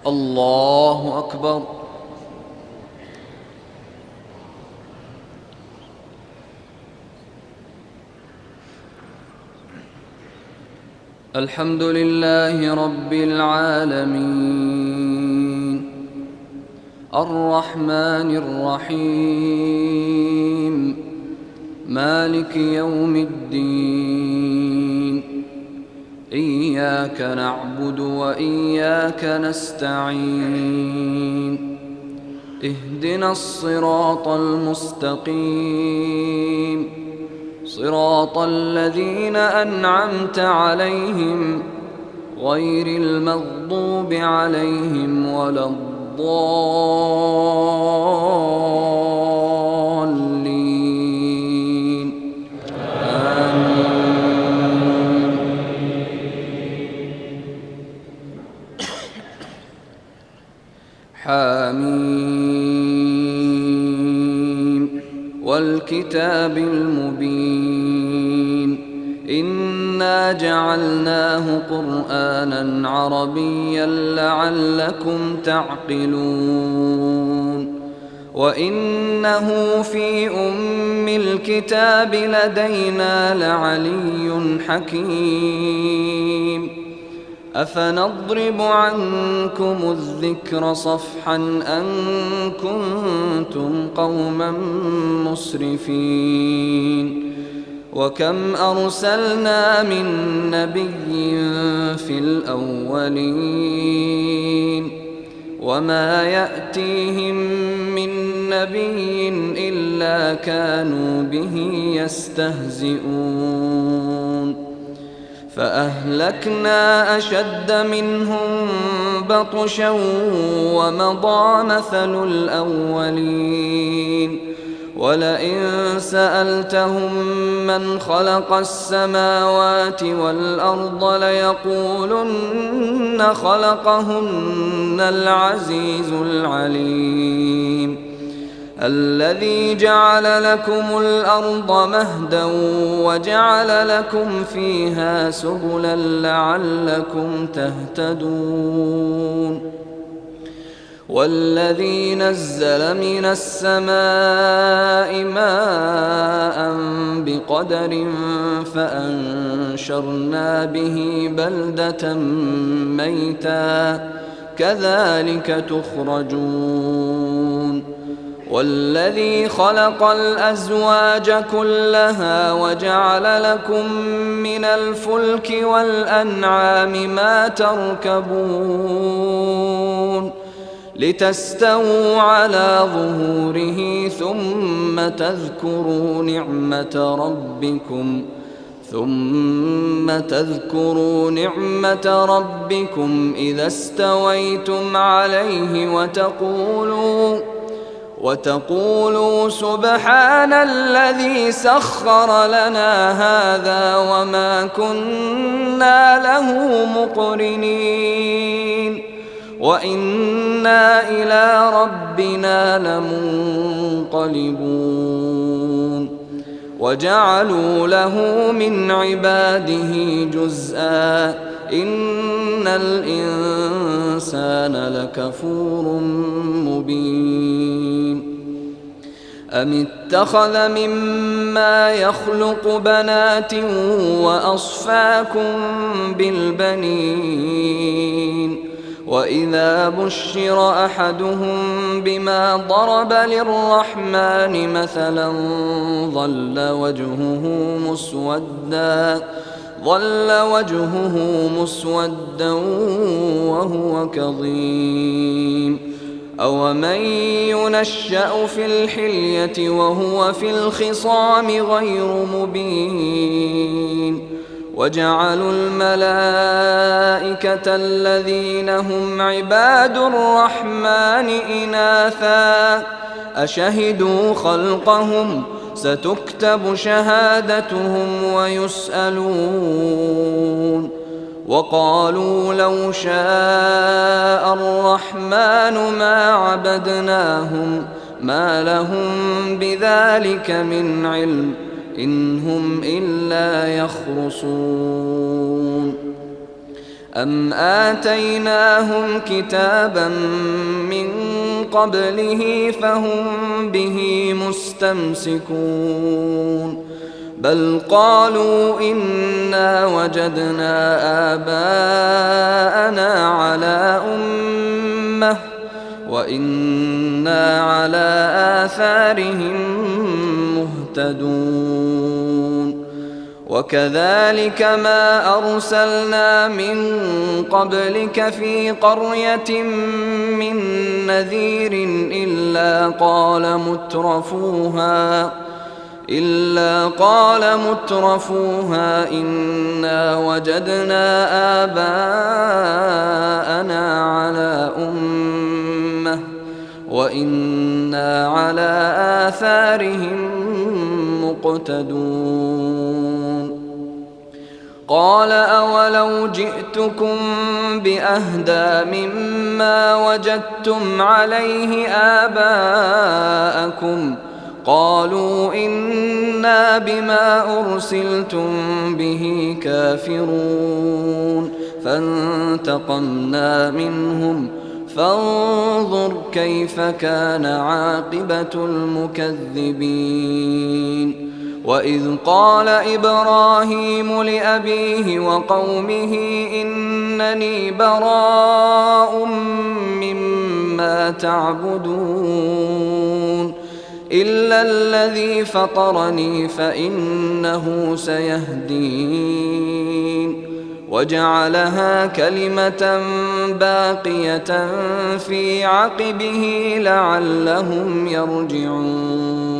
الله أكبر. الحمد لله رب العالمين الرحمن الرحيم مالك يوم الدين إياك نعبد وإياك نستعين اهدنا الصراط المستقيم صراط الذين أنعمت عليهم غير المغضوب عليهم ولا الضالين آمين. حاميم والكتاب المبين إنا جعلناه قرآنا عربيا لعلكم تعقلون وإنه في أم الكتاب لدينا لعلي حكيم أفنضرب عنكم الذكر صفحا أن كنتم قوما مسرفين وكم أرسلنا من نبي في الأولين وما يأتيهم من نبي إلا كانوا به يستهزئون فأهلكنا أشد منهم بطشا ومضى مثل الأولين ولئن سألتهم من خلق السماوات والأرض ليقولن خلقهن العزيز العليم الذي جعل لكم الأرض مهدا وجعل لكم فيها سبلا لعلكم تهتدون والذي نزل من السماء ماء بقدر فأنشرنا به بلدة ميتا كذلك تخرجون والذي خلق الأزواج كلها وجعل لكم من الفلك والأنعام ما تركبون لتستووا على ظهوره ثم تذكروا نعمة ربكم إذا استويتم عليه وتقولوا سبحان الذي سخر لنا هذا وما كنا له مقرنين وإنا إلى ربنا لمنقلبون وجعلوا له من عباده جزءا إن الإنسان لكفور مبين أم اتخذ مما يخلق بنات وأصفاكم بالبنين وإذا بشر أحدهم بما ضرب للرحمن مثلا ظل وجهه مسودا وهو كظيم أومن ينشأ في الحلية وهو في الخصام غير مبين وجعلوا الملائكة الذين هم عباد الرحمن إناثا أشهدوا خلقهم ستكتب شهادتهم ويسألون وقالوا لو شاء الرحمن ما عبدناهم ما لهم بذلك من علم إن هم إلا يخرصون أم آتيناهم كتابا من قبله فهم به مستمسكون بل قالوا إنا وجدنا آباءنا على أمة وإنا على آثارهم مهتدون وكذلك ما أرسلنا من قبلك في قرية من نذير إلا قال مترفوها إنا وجدنا آباءنا على أمة وإنا على آثارهم مقتدون قال أولو جئتكم بأهدى مما وجدتم عليه آباءكم قالوا إنا بما أرسلتم به كافرون فانتقمنا منهم فانظر كيف كان عاقبة المكذبين وإذ قال إبراهيم لأبيه وقومه إنني براء مما تعبدون إلا الذي فطرني فإنه سيهدين وجعلها كلمة باقية في عقبه لعلهم يرجعون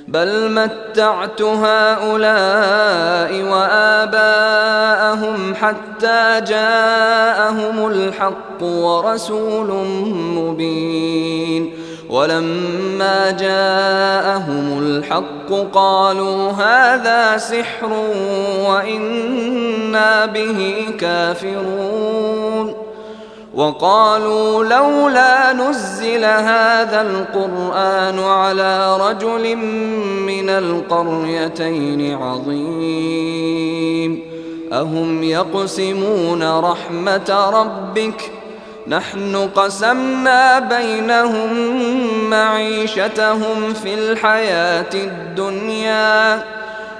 بل متعت هؤلاء وآباءهم حتى جاءهم الحق ورسول مبين ولما جاءهم الحق قالوا هذا سحر وإنا به كافرون وقالوا لولا نزل هذا القرآن على رجل من القريتين عظيم أهم يقسمون رحمة ربك نحن قسمنا بينهم معيشتهم في الحياة الدنيا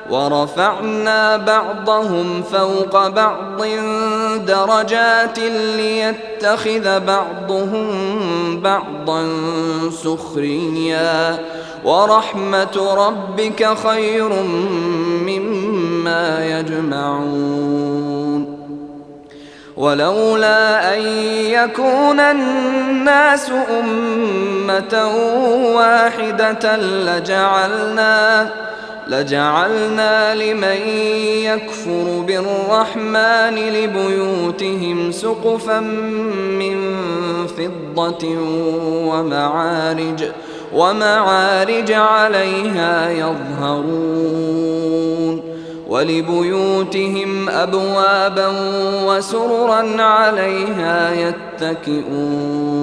ورفعنا بعضهم فوق بعض درجات ليتخذ بعضهم بعضا سخريا ورحمة ربك خير مما يجمعون ولولا أن يكون الناس أمة واحدة لجعلنا لمن يكفر بالرحمن لبيوتهم سقفا من فضة ومعارج عليها يظهرون ولبيوتهم أبوابا وسررا عليها يتكئون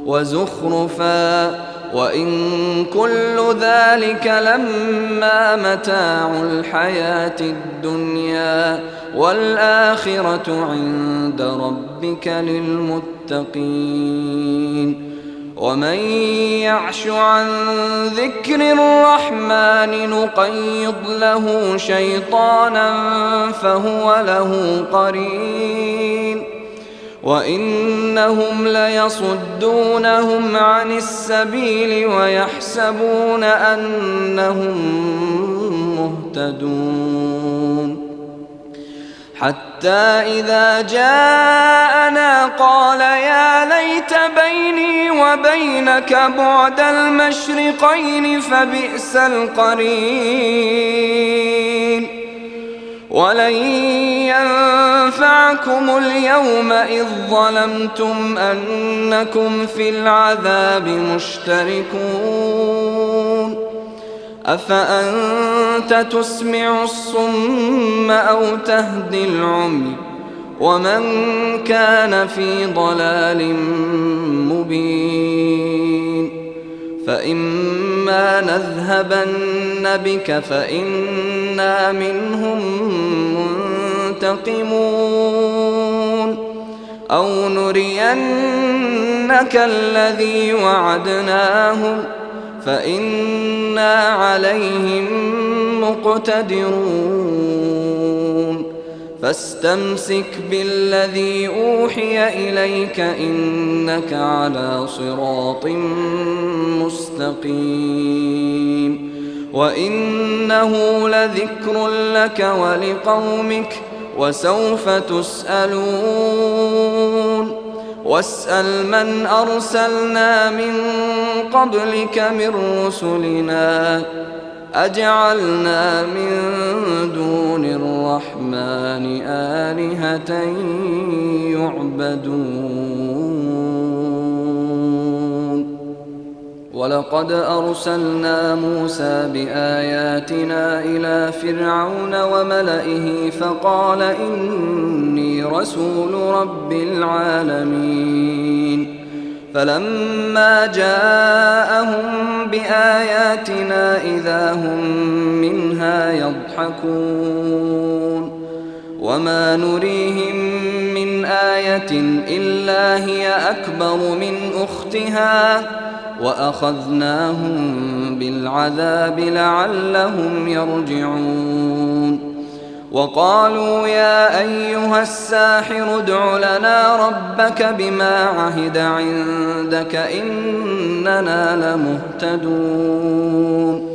وزخرفا وإن كل ذلك لما متاع الحياة الدنيا والآخرة عند ربك للمتقين ومن يعش عن ذكر الرحمن نقيض له شيطانا فهو له قرين وإنهم ليصدونهم عن السبيل ويحسبون أنهم مهتدون حتى إذا جاءنا قال يا ليت بيني وبينك بعد المشرقين فبئس القرين ولن ينفعكم اليوم إذ ظلمتم أنكم في العذاب مشتركون أفأنت تسمع الصم أو تهدي العمي ومن كان في ضلال مبين فإما نذهبن بك فإنا منهم ينتقمون أو نرينك الذي وعدناهم فإنا عليهم مقتدرون فاستمسك بالذي أوحي إليك إنك على صراط مستقيم وإنه لذكر لك ولقومك وسوف تسألون واسأل من أرسلنا من قبلك من رسلنا أجعلنا من دون الرحمن آلهة يعبدون ولقد أرسلنا موسى بآياتنا إلى فرعون وملئه فقال إني رسول رب العالمين فلما جاءهم بآياتنا إذا هم منها يضحكون وما نريهم من آية إلا هي أكبر من أختها وأخذناهم بالعذاب لعلهم يرجعون وقالوا يا أيها الساحر ادع لنا ربك بما عهد عندك إننا لمهتدون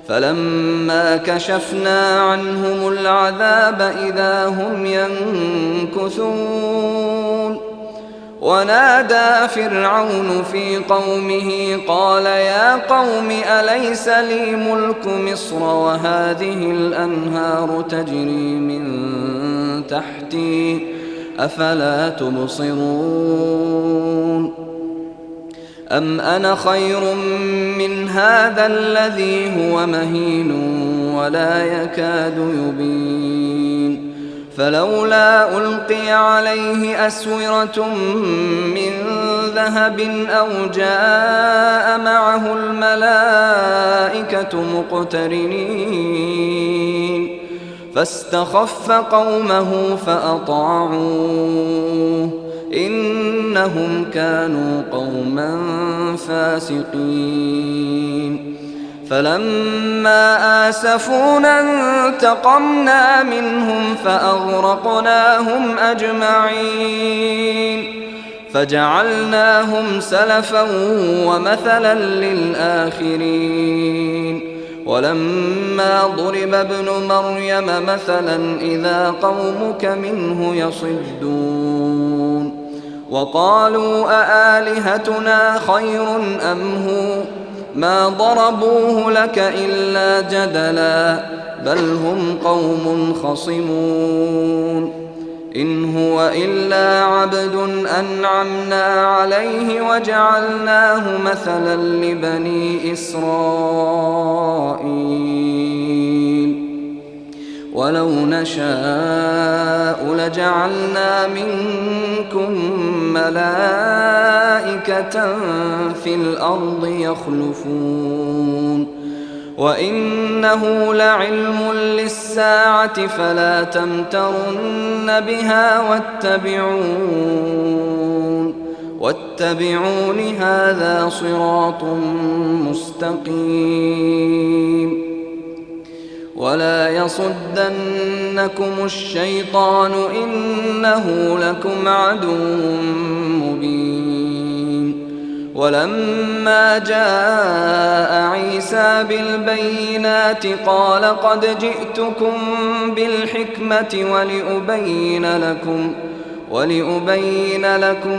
فلما كشفنا عنهم العذاب إذا هم ينكثون ونادى فرعون في قومه قال يا قوم أليس لي ملك مصر وهذه الأنهار تجري من تحتي أفلا تبصرون أم أنا خير من هذا الذي هو مهين ولا يكاد يبين فلولا ألقي عليه أسورة من ذهب أو جاء معه الملائكة مقترنين فاستخف قومه فأطاعوه إنهم كانوا قوما فاسقين فلما آسفونا انتقمنا منهم فأغرقناهم أجمعين فجعلناهم سلفا ومثلا للآخرين ولما ضرب ابن مريم مثلا إذا قومك منه يصدون وقالوا أآلهتنا خير أم هو ما ضربوه لك إلا جدلا بل هم قوم خصمون إن هو إلا عبد أنعمنا عليه وجعلناه مثلا لبني إسرائيل ولو نشاء لجعلنا منكم ملائكة في الأرض يخلفون وإنه لعلم للساعة فلا تمترن بها واتبعون هذا صراط مستقيم ولا يصدنكم الشيطان إنه لكم عدو مبين ولما جاء عيسى بالبينات قال قد جئتكم بالحكمة ولأبين لكم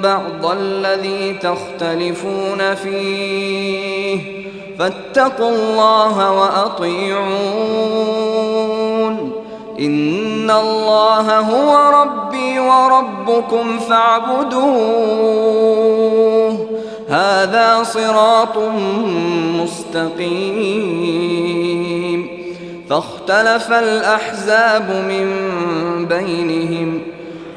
بعض الذي تختلفون فيه فاتقوا الله وأطيعون إن الله هو ربي وربكم فاعبدوه هذا صراط مستقيم فاختلف الأحزاب من بينهم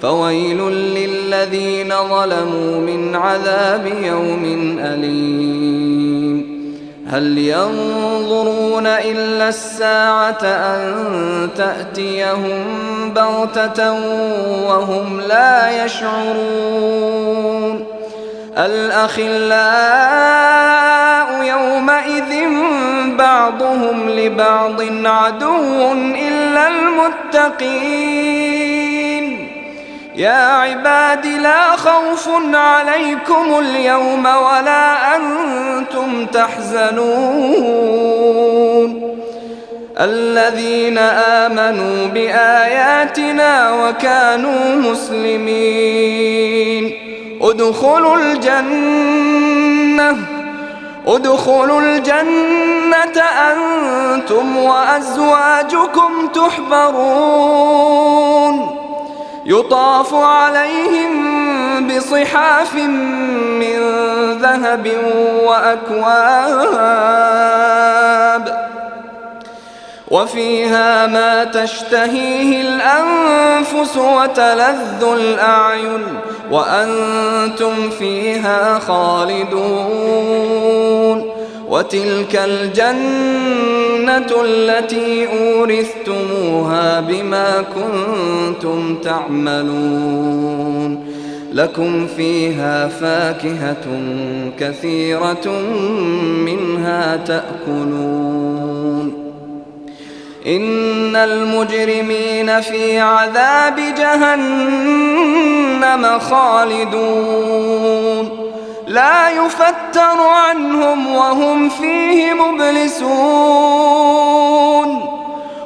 فويل للذين ظلموا من عذاب يوم أليم هل ينظرون إلا الساعة أن تأتيهم بغتة وهم لا يشعرون الأخلاء يومئذ بعضهم لبعض عدو إلا المتقين يا عباد لا خوف عليكم اليوم ولا أنتم تحزنون الذين آمنوا بآياتنا وكانوا مسلمين ادخلوا الجنة أنتم وأزواجكم تحبرون يطاف عليهم بصحاف من ذهب وأكواب وفيها ما تشتهيه الأنفس وتلذ الأعين وأنتم فيها خالدون وتلك الجنة التي أورثتموها بما كنتم تعملون لكم فيها فاكهة كثيرة منها تأكلون إن المجرمين في عذاب جهنم خالدون لا يفتر عنهم وهم فيه مبلسون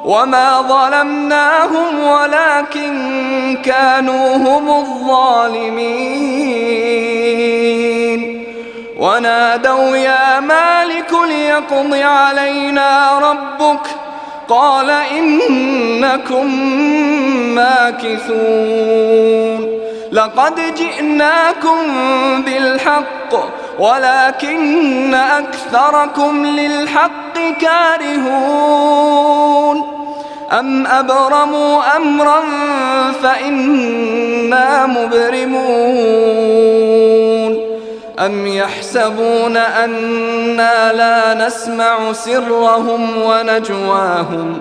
وما ظلمناهم ولكن كانوا هم الظالمين ونادوا يا مالك ليقض علينا ربك قال إنكم ماكثون لقد جئناكم بالحق ولكن أكثركم للحق كارهون أم أبرموا أمرا فإنا مبرمون أم يحسبون أنا لا نسمع سرهم ونجواهم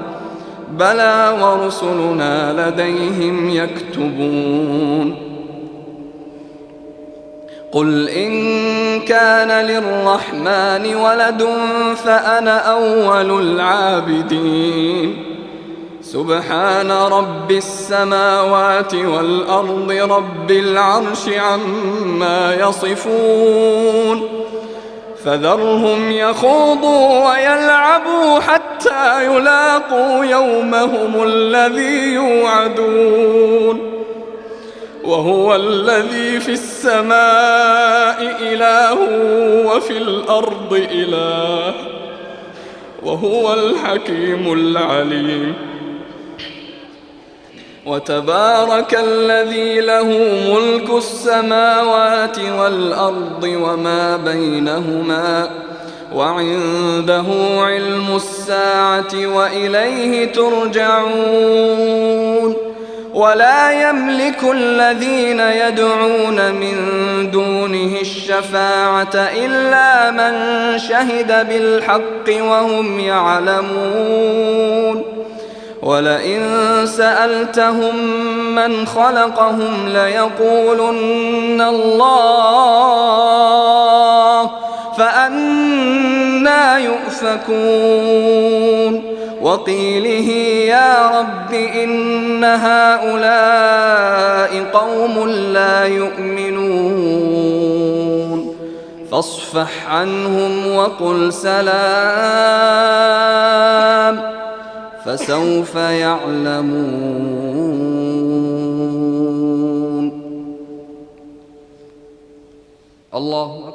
بلى ورسلنا لديهم يكتبون قل إن كان للرحمن ولد فأنا أول العابدين سبحان رب السماوات والأرض رب العرش عما يصفون فذرهم يخوضوا ويلعبوا حتى يلاقوا يومهم الذي يوعدون وهو الذي في السماء إله وفي الأرض إله وهو الحكيم العليم وتبارك الذي له ملك السماوات والأرض وما بينهما وعنده علم الساعة وإليه ترجعون ولا يملك الذين يدعون من دونه الشفاعة إلا من شهد بالحق وهم يعلمون ولئن سألتهم من خلقهم ليقولن الله فأنى يؤفكون وقيله يا رب إن هؤلاء قوم لا يؤمنون فاصفح عنهم وقل سلام فسوف يعلمون الله